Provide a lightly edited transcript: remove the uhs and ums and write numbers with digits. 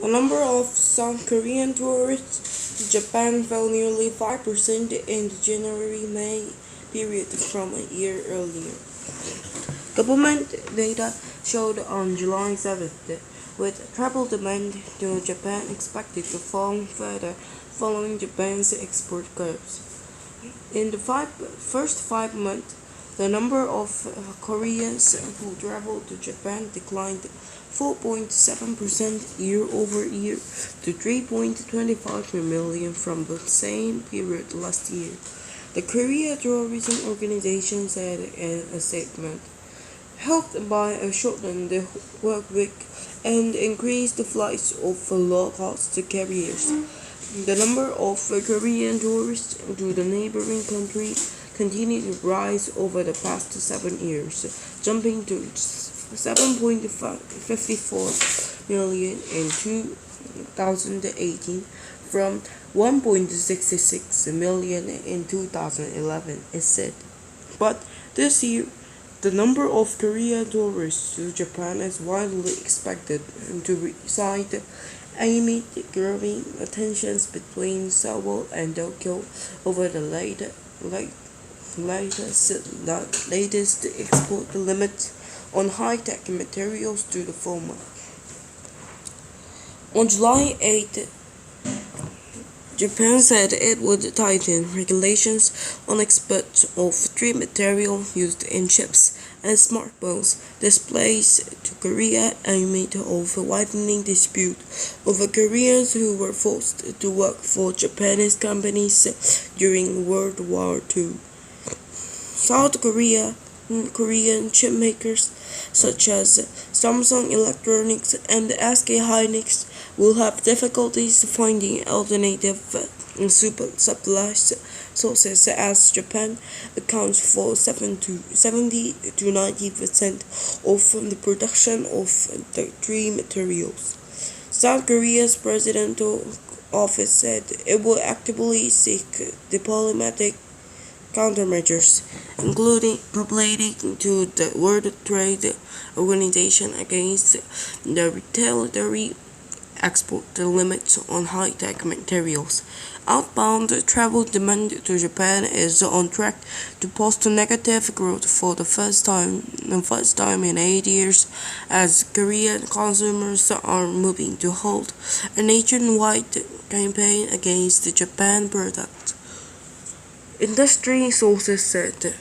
The number of South Korean tourists to Japan fell nearly 5% in the January-May period from a year earlier. Government data showed on July 7th, with travel demand to Japan expected to fall further following Japan's export curbs. In the first 5 months, the number of Koreans who traveled to Japan declined 4.7% year-over-year to 3.25 million from the same period last year, the Korea Tourism Organization said in a statement. Helped by a shortened work week and increased flights of low-cost carriers, the number of Korean tourists to the neighboring country continued to rise over the past 7 years, jumping to 7.54 million in 2018 from 1.66 million in 2011, it said. But this year, the number of Korean tourists to Japan is widely expected to reside amid growing tensions between Seoul and Tokyo over the latest export limits on high-tech materials to the former. On July 8, Japan said it would tighten regulations on exports of three materials used in chips and smartphones displays to Korea amid of a widening dispute over Koreans who were forced to work for Japanese companies during World War II. South Korean chip makers such as Samsung Electronics and SK Hynix will have difficulties finding alternative supply sources as Japan accounts for 70 to 90% of the production of the three materials. South Korea's presidential office said it will actively seek diplomatic countermeasures, including appealing to the World Trade Organization against the retaliatory export limits on high-tech materials. Outbound travel demand to Japan is on track to post negative growth for the first time in 8 years, as Korean consumers are moving to hold a nationwide campaign against Japan products. Industry sources said